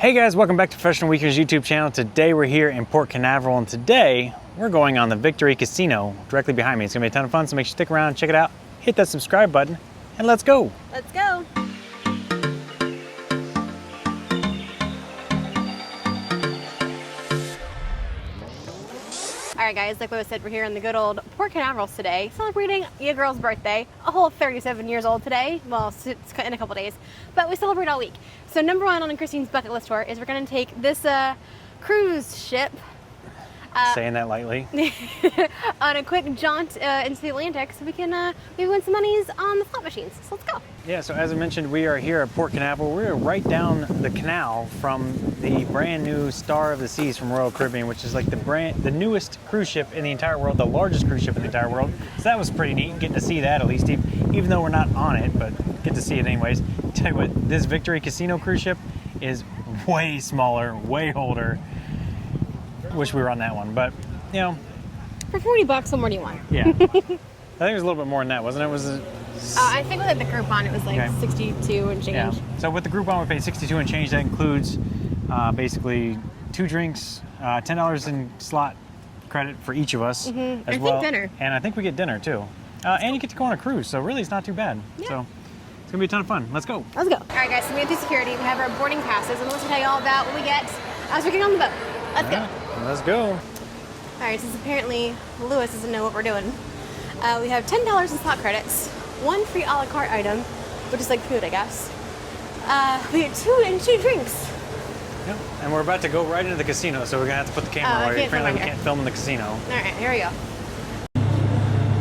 Hey guys, welcome back to Professional Weekers YouTube channel. Today we're here in Port Canaveral, and today we're going on the Victory Casino directly behind me. It's gonna be a ton of fun, so make sure you stick around, check it out, hit that subscribe button, and let's go. Let's go. Alright guys, like what I said, we're here in the good old Port Canaveral today, celebrating your girl's birthday, a whole 37 years old today. Well, it's in a couple days, but we celebrate all week. So number one on Christine's bucket list tour is we're going to take this cruise ship. Saying that lightly. On a quick jaunt into the Atlantic so we can maybe win some monies on the slot machines. So let's go. Yeah, so as I mentioned, we are here at Port Canaveral. We're right down the canal from the brand new Star of the Seas from Royal Caribbean, which is like the newest cruise ship in the entire world, the largest cruise ship in the entire world. So that was pretty neat, getting to see that at least, even though we're not on it, but get to see it anyways. Tell you what, this Victory Casino cruise ship is way smaller, way older. Wish we were on that one, but you know. For 40 bucks, what more do you want? Yeah. I think it was a little bit more than that, wasn't it? I think with the Groupon it was like 62 and change. Yeah. So with the Groupon we paid 62 and change. That includes basically 2 drinks, $10 in slot credit for each of us, as well. Dinner. And I think we get dinner too. And you get to go on a cruise, so really it's not too bad. Yeah. So it's gonna be a ton of fun. Let's go. Let's go. All right guys, so we went through security. We have our boarding passes, and let's tell you all about what we get as we're getting on the boat. Let's go. Let's go. All right, since apparently Lewis doesn't know what we're doing, we have $10 in slot credits, 1 free a la carte item, which is like food, I guess. We get 2 drinks. Yep. And we're about to go right into the casino, so we're gonna have to put the camera away. Apparently we can't film in the casino. All right, here we go.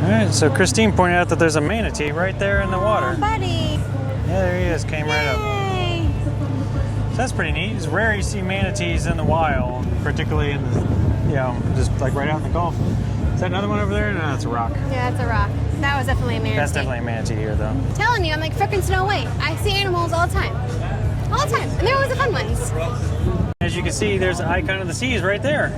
All right, so Christine pointed out that there's a manatee right there in the water. Oh, buddy. Yeah, there he is, came right up. So that's pretty neat. It's rare you see manatees in the wild, particularly in the, you know, just like right out in the Gulf. Is that another one over there? No, that's a rock. Yeah, it's a rock. That was definitely a manatee. That's definitely a manatee here, though. I'm telling you, I'm like frickin' Snow White. I see animals all the time. All the time. And they're always the fun ones. As you can see, there's an icon of the seas right there.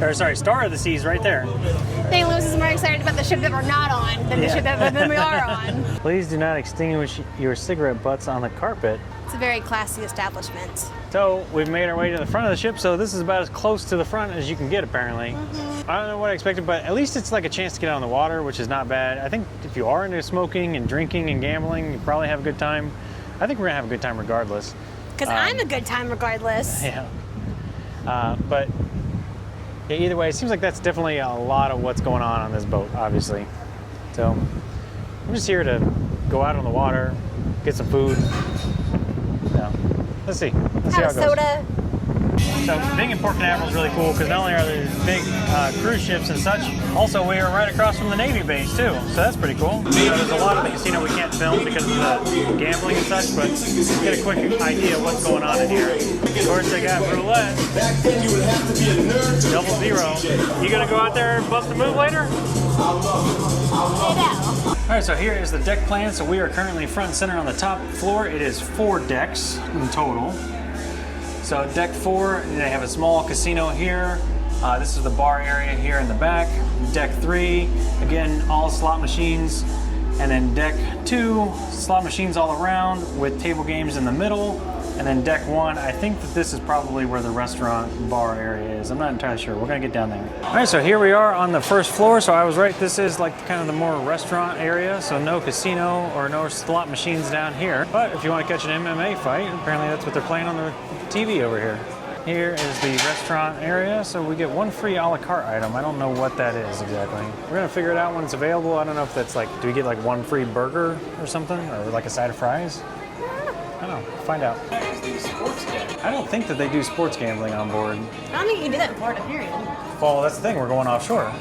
Or sorry, Star of the Seas right there. I think Lewis is more excited about the ship that we're not on than the ship that we are on. Please do not extinguish your cigarette butts on the carpet. It's a very classy establishment. So we've made our way to the front of the ship, so this is about as close to the front as you can get, apparently. I don't know what I expected, but at least it's like a chance to get out on the water, which is not bad. I think if you are into smoking and drinking and gambling, you probably have a good time. I think we're gonna have a good time regardless. Because I'm a good time regardless. Yeah. But yeah, either way, it seems like that's definitely a lot of what's going on this boat, obviously. So I'm just here to go out on the water, get some food. Yeah. Let's see. Let's see how it goes. Soda. So being in Port Canaveral is really cool because not only are there big cruise ships and such, also we are right across from the Navy base too. So that's pretty cool. So there's a lot of the casino we can't film because of the gambling and such, but get a quick idea of what's going on in here. Of course, they got Roulette, 00. You gonna go out there and bust a move later? Alright, so here is the deck plan. So we are currently front and center on the top floor. It is 4 decks in total. So deck 4, they have a small casino here. This is the bar area here in the back. Deck 3, again, all slot machines. And then deck 2, slot machines all around with table games in the middle. And then deck 1, I think that this is probably where the restaurant bar area is. I'm not entirely sure. We're gonna get down there. All right, so here we are on the first floor. So I was right, this is like kind of the more restaurant area. So no casino or no slot machines down here. But if you want to catch an MMA fight, apparently that's what they're playing on the TV over here. Here is the restaurant area. So we get 1 free a la carte item. I don't know what that is exactly. We're gonna figure it out when it's available. I don't know if that's like, do we get like 1 free burger or something? Or like a side of fries? I don't know, find out. I don't think that they do sports gambling on board. I don't think you can do that in Florida, period. Well, that's the thing, we're going offshore.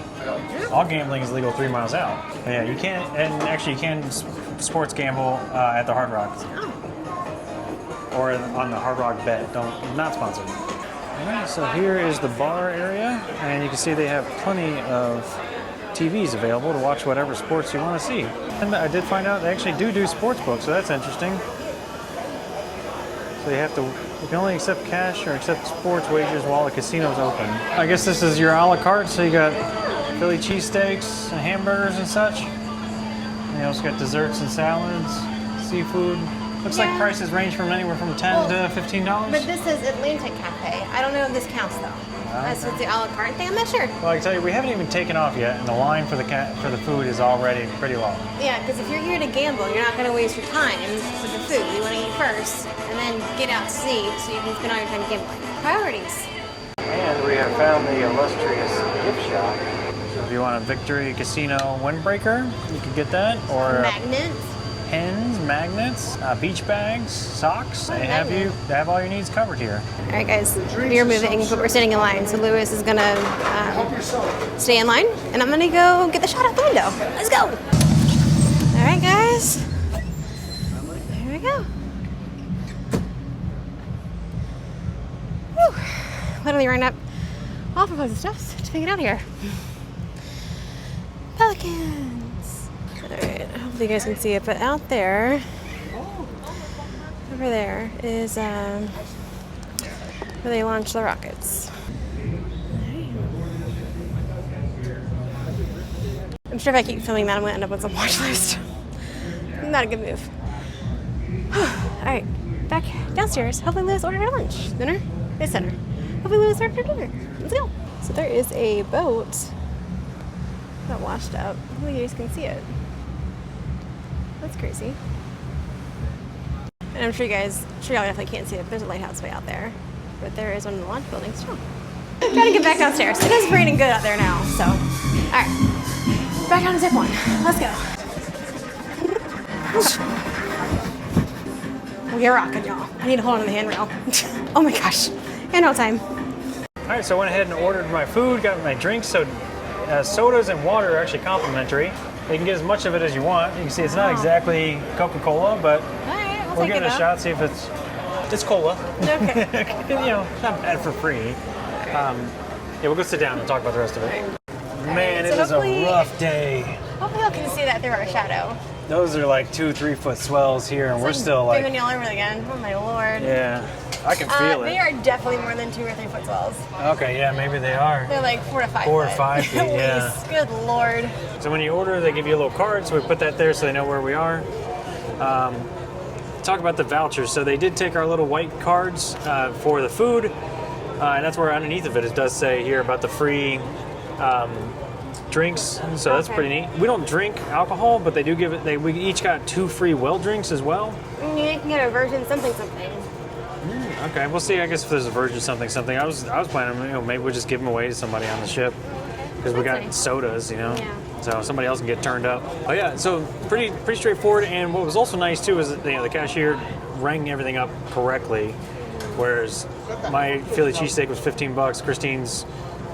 All gambling is legal 3 miles out. Yeah, you can't, and actually you can sports gamble at the Hard Rock. Or on the Hard Rock Bet, not sponsored. All right, so here is the bar area, and you can see they have plenty of TVs available to watch whatever sports you want to see. And I did find out they actually do sports books, so that's interesting. So you can only accept cash or accept sports wagers while the casino's open. I guess this is your a la carte, so you got Philly cheesesteaks and hamburgers and such. And you also got desserts and salads, seafood. Looks like prices range from anywhere from $10 to $15. But this is Atlantic Cafe. I don't know if this counts though. That's with the a la carte thing. I'm not sure. Well, I can tell you, we haven't even taken off yet, and the line for the food is already pretty long. Yeah, because if you're here to gamble, you're not going to waste your time with the food. You want to eat first, and then get out to see, so you can spend all your time gambling. Priorities. And we have found the illustrious gift shop. So if you want a Victory Casino windbreaker, you can get that, or Magnets. pins, magnets, beach bags, socks. They have all your needs covered here. All right, guys, we're moving, but we're standing in line. So Lewis is gonna stay in line, and I'm gonna go get the shot out the window. Let's go. All right, guys. Here we go. Whew. Literally ran up off of those steps to make it out here. Pelicans. All right, hopefully you guys can see it, but out there, over there is where they launch the rockets. I'm sure if I keep filming that, I'm gonna end up with some watch list. Not a good move. All right, back downstairs. Hopefully Lewis ordered our lunch. Dinner? It's dinner. Hopefully Lewis ordered our dinner. Let's go. So there is a boat that washed up. Hopefully you guys can see it. That's crazy. And I'm sure y'all definitely can't see it, but there's a lighthouse way out there. But there is one of the launch buildings too. I'm trying to get back downstairs. It is raining good out there now, so. All right, back on zip one. Let's go. We are rocking, y'all. I need to hold on to the handrail. Oh my gosh, handrail time. All right, so I went ahead and ordered my food, got my drinks. So sodas and water are actually complimentary. You can get as much of it as you want. You can see it's not exactly Coca-Cola, but we'll give it a shot, see if it's cola. Okay. It's not bad for free. We'll go sit down and talk about the rest of it. Man, it is a rough day. Hopefully y'all can see that through our shadow. Those are like 2-3 foot swells here, and we're still like doing y'all over again. Oh my lord. Yeah, I can feel it. They are definitely more than 2 or 3 foot swells. Okay, yeah, maybe they are. They're like 4 to 5 4 foot. or 5 feet, yeah. Good lord. So when you order, they give you a little card, so we put that there so they know where we are. Talk about the vouchers. So they did take our little white cards for the food, and that's where underneath of it does say here about the free drinks. So that's pretty neat. We don't drink alcohol, but they do give it. We each got 2 free well drinks as well. You can get a version something. Okay, we'll see. I guess if there's a version something. I was planning, maybe we'll just give them away to somebody on the ship because we got sodas, Yeah. So somebody else can get turned up. Oh yeah, so pretty straightforward. And what was also nice too is that the cashier rang everything up correctly, whereas my Philly cheesesteak was $15, Christine's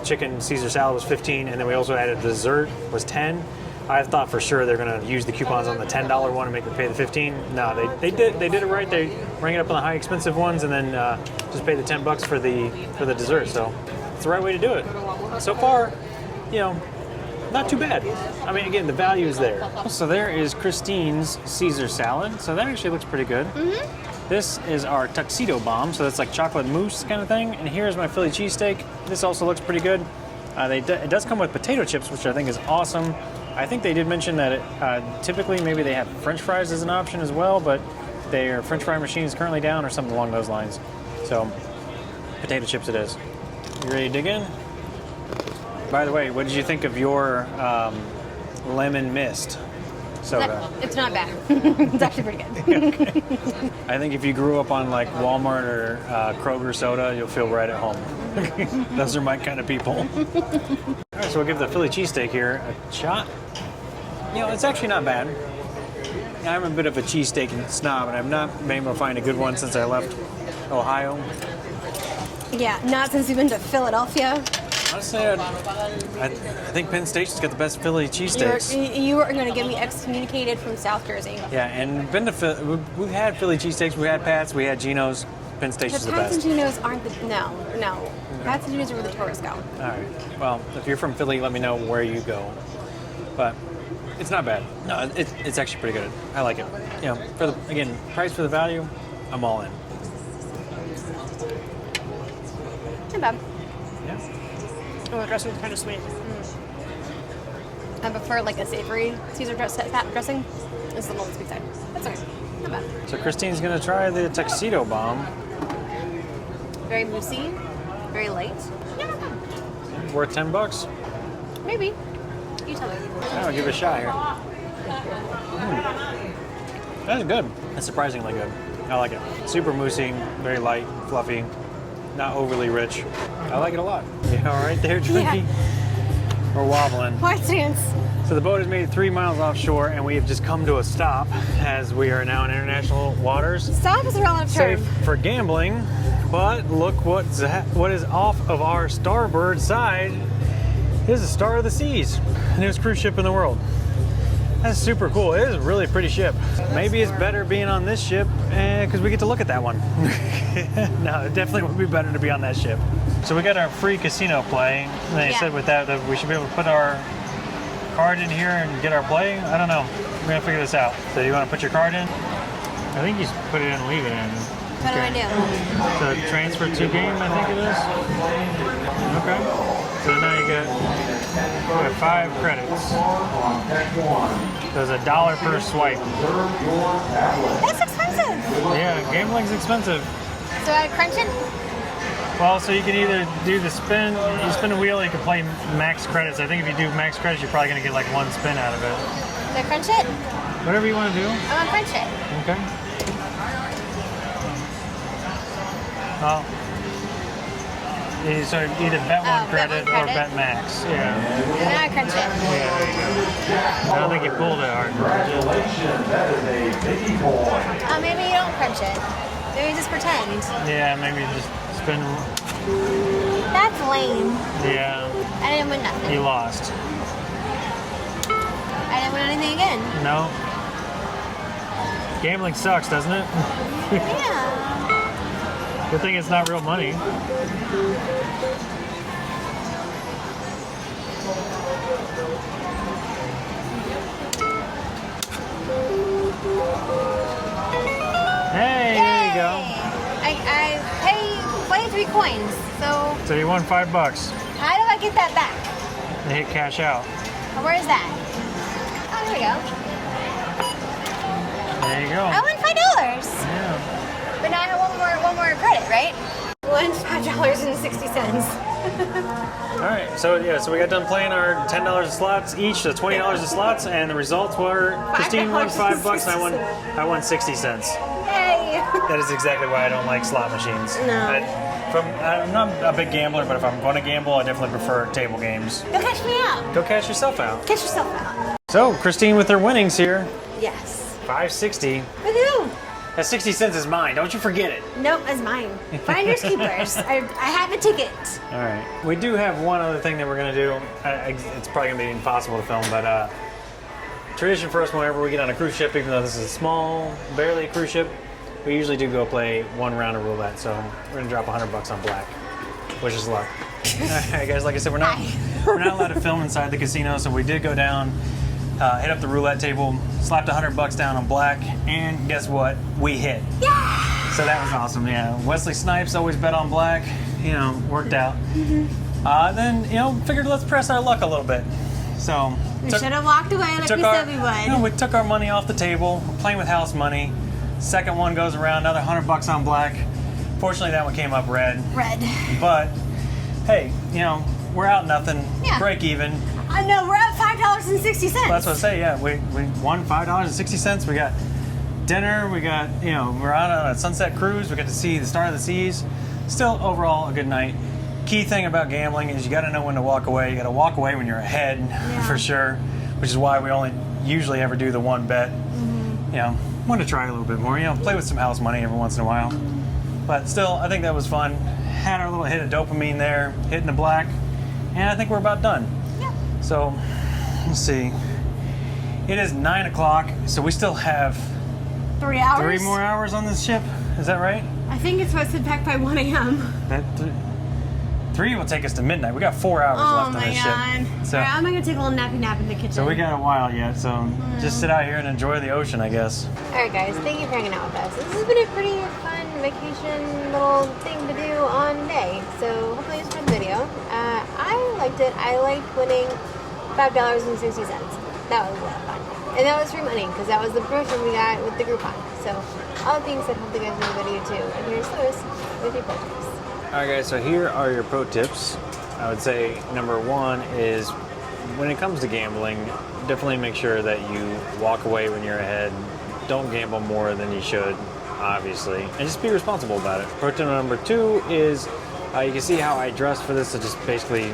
chicken Caesar salad was $15, and then we also added dessert was $10. I thought for sure they're gonna use the coupons on the $10 one and make me pay the $15. No, they did it right. They rang it up on the high expensive ones and then just pay the $10 for the dessert. So it's the right way to do it. So far, not too bad. I mean, again, the value is there. So there is Christine's Caesar salad. So that actually looks pretty good. Mm-hmm. This is our tuxedo bomb. So that's like chocolate mousse kind of thing. And here's my Philly cheesesteak. This also looks pretty good. It does come with potato chips, which I think is awesome. I think they did mention that typically maybe they have French fries as an option as well, but their French fry machine is currently down or something along those lines. So potato chips it is. You ready to dig in? By the way, what did you think of your lemon mist soda? It's not bad. It's actually pretty good. I think if you grew up on like Walmart or Kroger soda, you'll feel right at home. Those are my kind of people. All right, so we'll give the Philly cheesesteak here a shot. It's actually not bad. I'm a bit of a cheesesteak snob, and I've not been able to find a good one since I left Ohio. Yeah, not since we've been to Philadelphia. Honestly, I think Penn Station's got the best Philly cheesesteaks. You are going to get me excommunicated from South Jersey. Yeah, and we've had Philly cheesesteaks, we had Pat's, we had Geno's. Penn Station's the best. Pat's and Geno's aren't no. Pat's and Geno's are where the tourists go. All right. Well, if you're from Philly, let me know where you go. But it's not bad. No, it's actually pretty good. I like it. For the price for the value, I'm all in. Not bad. Yeah. Oh, the dressing's kind of sweet. I prefer like a savory Caesar dressing. This is the little sweet side. That's okay. Not bad. So Christine's gonna try the tuxedo bomb. Very moussey, very light. Yeah, not bad. Worth $10. Maybe. You tell me. I'll give it a shot here. That's good. That's surprisingly good. I like it. Super moussey, very light, fluffy, not overly rich. I like it a lot. You all right there, Twinkie? Yeah. We're wobbling. What chance? So the boat has made it 3 miles offshore, and we have just come to a stop as we are now in international waters. Stop is a relative term. Safe for gambling, but look what is off of our starboard side. This is Star of the Seas, the newest cruise ship in the world. That's super cool. It is a really pretty ship. Maybe it's better being on this ship because we get to look at that one. No, it definitely would be better to be on that ship. So we got our free casino play. And they said with that we should be able to put our card in here and get our play. I don't know. We're gonna figure this out. So you want to put your card in? I think you just put it in and leave it in. What do I do? So transfer to game, I think it is. Okay. So now you got 5 credits. There's $1 per swipe. That's expensive. Yeah, gambling's expensive. So I crunch it? Well, so you can either do the spin, you spin a wheel, you can play max credits. I think if you do max credits, you're probably gonna get like 1 spin out of it. Do I crunch it? Whatever you want to do. I want to crunch it. Okay. Well, so either bet one credit or bet max. Yeah. And then I crunch it. Yeah. I don't think you pulled it hard. Oh, maybe you don't crunch it. Maybe just pretend. Yeah, maybe just spin. That's lame. Yeah. I didn't win nothing. You lost. I didn't win anything again. No. Gambling sucks, doesn't it? Yeah. Good thing it's not real money. Hey, Yay! there you go. I pay 23 coins, so So you won $5. how do I get that back? You hit cash out. Where is that? Oh, there we go. There you go. I won $5. Yeah. But now I have one more credit, right? Won $5.60. All right. So we got done playing our $10 of slots each, so $20 of slots, and the results were Christine won $5 and I won 60 cents. Yay! That is exactly why I don't like slot machines. No. I'm not a big gambler, but if I'm going to gamble, I definitely prefer table games. Go cash me out. Go cash yourself out. Cash yourself out. So Christine with her winnings here, Yes. $5.60. Woohoo! That 60 cents is mine. Don't you forget it. Nope, that's mine. Finders keepers. I have a ticket. All right. We do have one other thing that we're going to do. It's probably going to be impossible to film, but tradition for us whenever we get on a cruise ship, even though this is a small, barely a cruise ship, we usually do go play 1 round of roulette. So we're going to drop $100 on black. Wish us luck. All right, guys. Like I said, we're not allowed to film inside the casino, so we did go down, hit up the roulette table, slapped $100 down on black, and guess what? We hit. Yeah! So that was awesome. Yeah. Wesley Snipes always bet on black. You know, worked out. Then figured let's press our luck a little bit. So We should have walked away like we said we would. We took our money off the table. We're playing with house money. Second one goes around, another $100 on black. Fortunately, that one came up red. Red. But hey, we're out nothing. Yeah. Break even. No, we're at $5.60. That's what I say. Yeah, we won $5.60. We got dinner. We got we're out on a sunset cruise. We got to see the Star of the Seas. Still, overall, a good night. Key thing about gambling is you got to know when to walk away. You got to walk away when you're ahead, for sure. Which is why we only usually ever do the one bet. Want to try a little bit more. Play with some house money every once in a while. But still, I think that was fun. Had our little hit of dopamine there, hitting the black, and I think we're about done. Yeah. So, let's see. It is 9 o'clock, so we still have 3 hours? 3 more hours on this ship. Is that right? I think it's supposed to pack by 1 a.m. That 3 will take us to midnight. We got 4 hours left on this ship. So, All right, I'm going to take a little nappy nap in the kitchen. so we got a while yet, so just sit out here and enjoy the ocean, I guess. Alright guys, thank you for hanging out with us. This has been a pretty fun vacation little thing to do on day. So hopefully you enjoyed the video. I liked it. I liked winning $5.60. That was a lot of fun. And that was free money because that was the promotion we got with the Groupon. So, all the things that hope you guys enjoy the video too. And here's Lewis with your pro tips. Alright guys, so here are your pro tips. I would say number one is when it comes to gambling, definitely make sure that you walk away when you're ahead. Don't gamble more than you should, obviously, and just be responsible about it. Pro tip number two is you can see how I dressed for this. So just basically,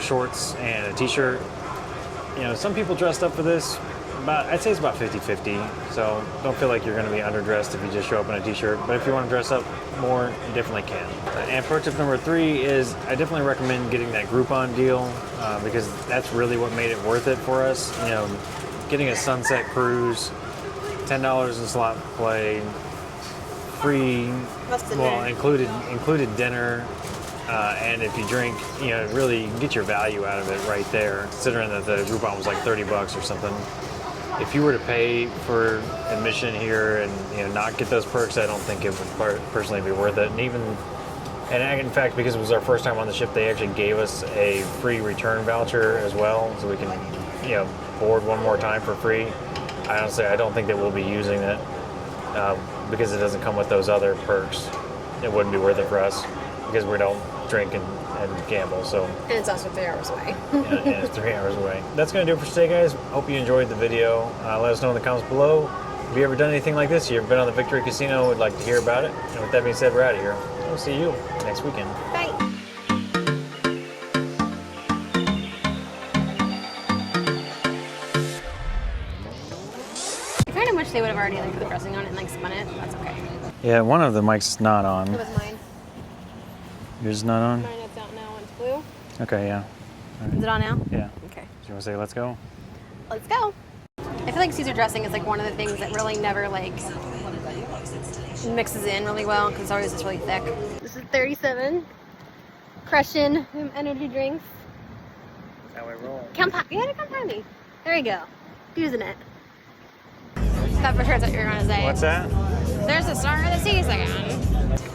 shorts and a t-shirt. Some people dressed up for this. I'd say it's about 50-50. So don't feel like you're going to be underdressed if you just show up in a t-shirt. But if you want to dress up more, you definitely can. And pro tip number three is I definitely recommend getting that Groupon deal because that's really what made it worth it for us. Getting a sunset cruise, $10 in slot play, free, included dinner, and if you drink, really you can get your value out of it right there. Considering that the Groupon was like $30 or something. If you were to pay for admission here and not get those perks, I don't think it would personally be worth it. And in fact, because it was our first time on the ship, they actually gave us a free return voucher as well, so we can board one more time for free. Honestly, I don't think that we'll be using it because it doesn't come with those other perks. It wouldn't be worth it for us because we don't drink and gamble. So and it's also 3 hours away. and it's 3 hours away. That's going to do it for today, guys. Hope you enjoyed the video. Let us know in the comments below. Have you ever done anything like this? You've been on the Victory Casino? Would like to hear about it. And with that being said, we're out of here. We'll see you next weekend. Bye. I kind of wish they would have already put the dressing on it and spun it. That's okay. Yeah, one of the mics is not on. It was mine. Yours is not on? Mine is out now. It's blue. Okay, yeah. Right. Is it on now? Yeah. Okay. Do you want to say let's go? Let's go. I feel like Caesar dressing is one of the things that really never mixes in really well because it's always just really thick. This is 37. Crushing energy drinks. That's how I roll. Come by me. There you go. Using it. Thought for sure that's what you were going to say. What's that? There's the star of the seas again.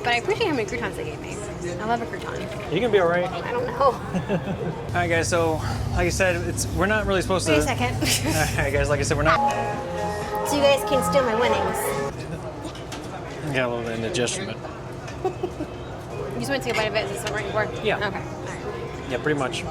But I appreciate how many croutons they gave me. I love a crouton. You can be all right. I don't know. All right, guys. So, like I said, we're not really supposed to. Wait a second. All right, guys. Like I said, we're not. So you guys can steal my winnings. I got a little indigestion. You just went to take a bite of it. Is this what we're waiting for? Yeah. Okay. All right. Yeah, pretty much.